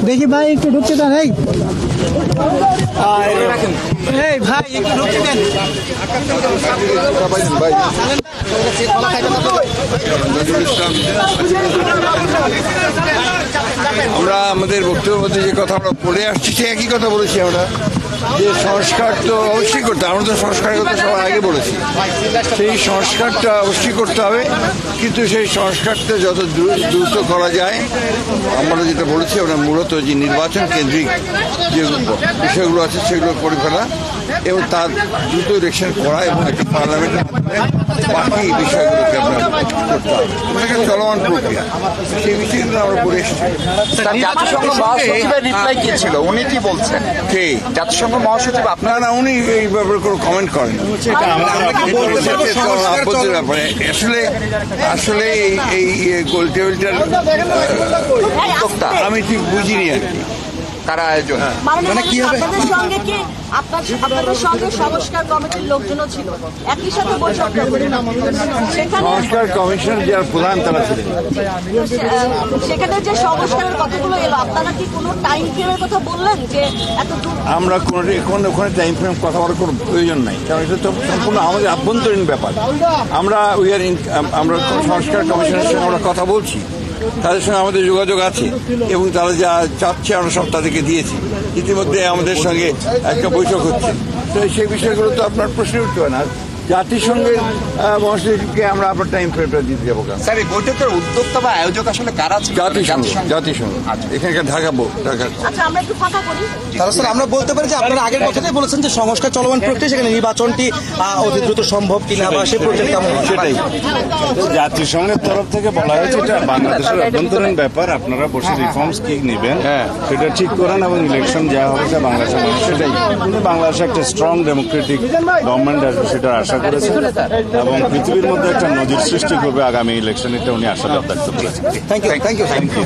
দেখি ভাই একটু ঢুকতে দেন। এই ভাই একটু ঢুকতে দেন। আমরা আমাদের বক্তব্যের মধ্যে যে কথা আমরা পড়ে আসছি সে একই কথা বলেছি আমরা, যে সংস্কার তো অবশ্যই করতে হবে। আমরা তো সংস্কারের কথা সবার আগে বলেছি, সেই সংস্কারটা অবশ্যই করতে হবে, কিন্তু সেই সংস্কারটা যত দ্রুত করা যায় আমরা যেটা বলেছি, আমরা মূলত যে নির্বাচন কেন্দ্রিক যে বিষয়গুলো আছে সেগুলো করে ফেলা এবং তার দ্রুত ইলেকশন করা এবং একটা পার্লামেন্টের মাধ্যমে বাকি বিষয়গুলোকে আমরা করতে হবে। এটা চলমান প্রক্রিয়া, সেই বিষয়গুলো আমরা বলে এসেছি। জাতিসংঘ মহাসচিবের রিপ্লাই কি ছিল, উনি কি বলছেন? ঠিক, জাতিসংঘ মহাসচিব আপনারা উনি এই ব্যাপারে কোনো কমেন্ট করেন। আপত্তির ব্যাপারে আসলে এই গোল টেবিলটার উদ্যোক্তা আমি ঠিক বুঝিনি আর কি, কারা আয়োজন, মানে কি হবে? আপনাদের সঙ্গে সংস্কার কমিটির লোকজনও ছিল, একই সাথে বৈঠক সংস্কার কমিশন যারা প্রধান তারা ছিলেন, সেখানে যে সংস্কারের কথাগুলো এলো, আপনারা কি কোনো টাইম ফ্রেমের কথা বললেন যে এত দূর? আমরা ওখানে টাইম ফ্রেম কথা বলার কোনো প্রয়োজন নাই, কারণ এটা তো সম্পূর্ণ আমাদের আভ্যন্তরীণ ব্যাপার। আমরা সংস্কার কমিশনের সঙ্গে আমরা কথা বলছি, তাদের সঙ্গে আমাদের যোগাযোগ আছে এবং তারা যা চাচ্ছে আমরা সব তাদেরকে দিয়েছি। ইতিমধ্যে আমাদের সঙ্গে একটা বৈঠক হচ্ছে, তো সেই বিষয়গুলো তো আপনার প্রশ্ন উঠতে হয় না। জাতিসংঘের মহাসচিবকে আমরা আপনার টাইম ফ্রেমটা দিতে যাবো কেন? স্যার, এই বৈঠকের উদ্যোক্তা বা আয়োজক আসলে কারা? জাতিসংঘ এখানকার ঢাকা। আচ্ছা, আমরা একটু ফাঁকা করি। তাহলে স্যার আমরা বলতে পারি যে আপনারা আগের কথাটাই বলেছেন যে সংস্কার চলমান প্রক্রিয়া, সেখানে নির্বাচনটি অতি দ্রুত সম্ভব কিনা বা সে প্রক্রিয়া কেমন? সেটাই জাতিসংঘের তরফ থেকে বলা হয়েছে এটা বাংলাদেশের অভ্যন্তরীণ ব্যাপার, আপনারা বসে রিফর্মস কি নেবেন সেটা ঠিক করেন এবং ইলেকশন যা হবে সেটা বাংলাদেশের মানুষ সেটাই। কিন্তু বাংলাদেশে একটা স্ট্রং ডেমোক্রেটিক গভর্নমেন্ট আসবে সেটা আশা করেছেন এবং পৃথিবীর মধ্যে একটা নজির সৃষ্টি করবে আগামী ইলেকশন, এটা উনি আশা ব্যক্ত করেছেন। Thank you.